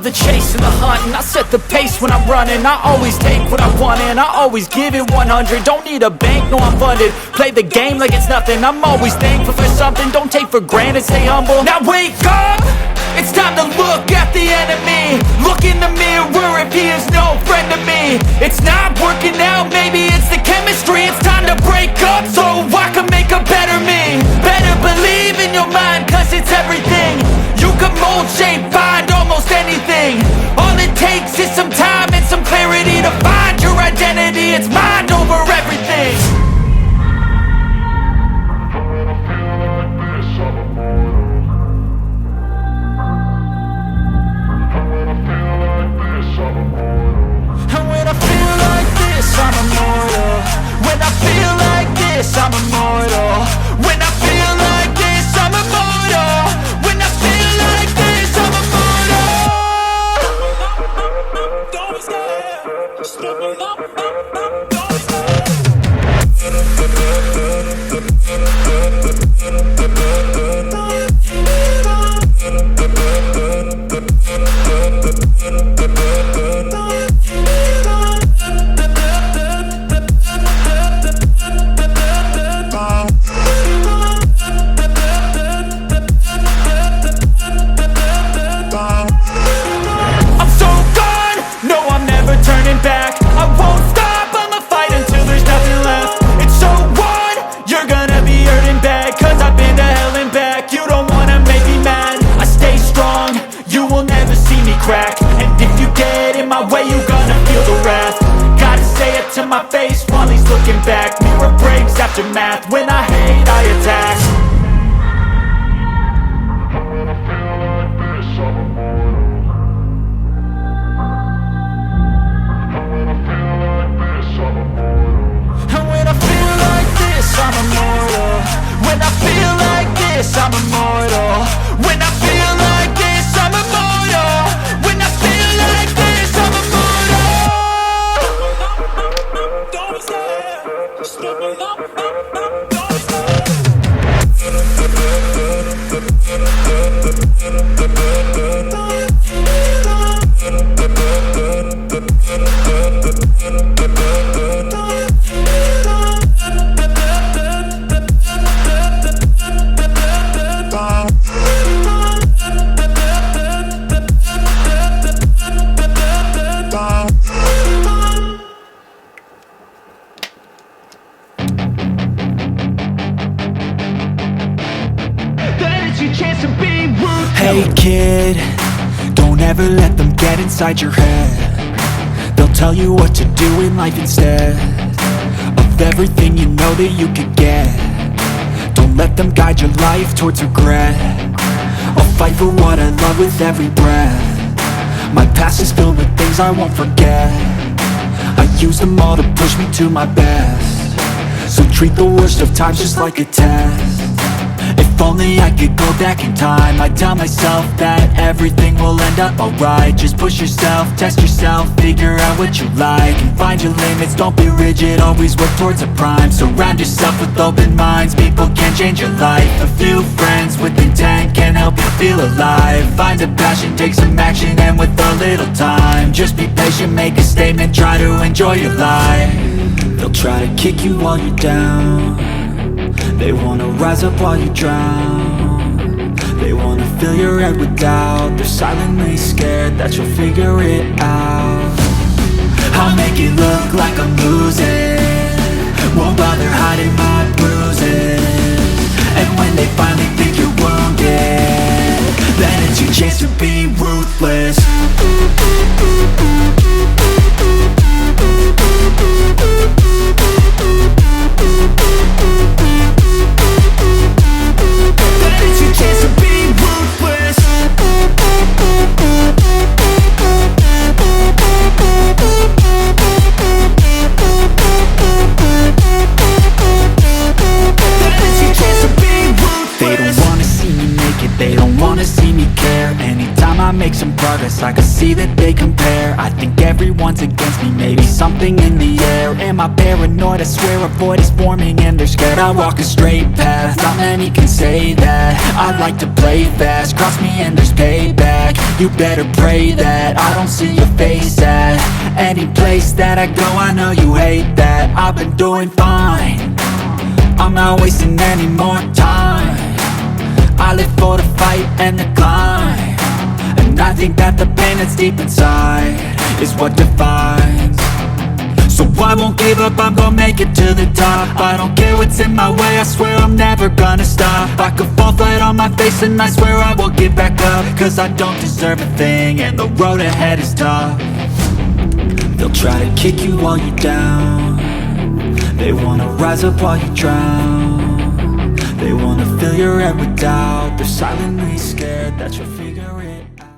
the chase and the hunt, and I set the pace when I'm running. I always take what I want and I always give it 100. Don't need a bank, no I'm funded. Play the game like it's nothing. I'm always thankful for something. Don't take for granted, stay humble. Now wake up! It's time to look at the enemy. Look in the mirror if he is no friend to me. It's not working out, maybe it's the chemistry. It's time to break up so I can make a better me. Better believe in your mind, cause it's everything. You can mold, shape, find almost anything. All it takes is some time and some clarity to find your identity. It's mind over everything. I'm immortal. When I feel like this, I'm immortal. When I feel like this, I'm immortal. When I feel like this, I'm immortal. Don't stop, step up. And if you get in my way, you gonna feel the wrath. Gotta say it to my face while he's looking back. Mirror breaks after math. When I hate, I attack. When I feel like this, I'm immortal. When I feel like this, I'm immortal. And when I feel like this, I'm immortal. When I feel like this, I'm immortal. When I feel like this, I'm immortal. When I feel like this, I'm immortal. Don't stop, step up. Hey kid, don't ever let them get inside your head. They'll tell you what to do in life instead of everything you know that you could get. Don't let them guide your life towards regret. I'll fight for what I love with every breath. My past is filled with things I won't forget. I use them all to push me to my best. So treat the worst of times just like a test. If only I could go back in time, I'd tell myself that everything will end up alright. Just push yourself, test yourself, figure out what you like, and find your limits, don't be rigid, always work towards a prime. Surround yourself with open minds, people can change your life. A few friends with intent can help you feel alive. Find a passion, take some action, and with a little time, just be patient, make a statement, try to enjoy your life. They'll try to kick you while you're down. They wanna rise up while you drown. They wanna fill your head with doubt. They're silently scared that you'll figure it out. I'll make it look like I'm losing, won't bother hiding my bruises. And when they finally think you're wounded, then it's your chance to be ruthless. glass, I can see that they compare. I think everyone's against me, maybe something in the air. Am I paranoid? I swear a void is forming and they're scared. I walk a straight path, not many can say that. I like to play fast, cross me and there's payback. You better pray that I don't see your face at any place that I go. I know you hate that. I've been doing fine, I'm not wasting any more time. I live for the fight and the climb, and I think that the pain that's deep inside is what defines. So I won't give up, I'm gonna make it to the top. I don't care what's in my way, I swear I'm never gonna stop. I could fall flat on my face and I swear I will get back up, cause I don't deserve a thing and the road ahead is tough. They'll try to kick you while you're down, they wanna rise up while you drown. They wanna fill your head with doubt, they're silently scared that you're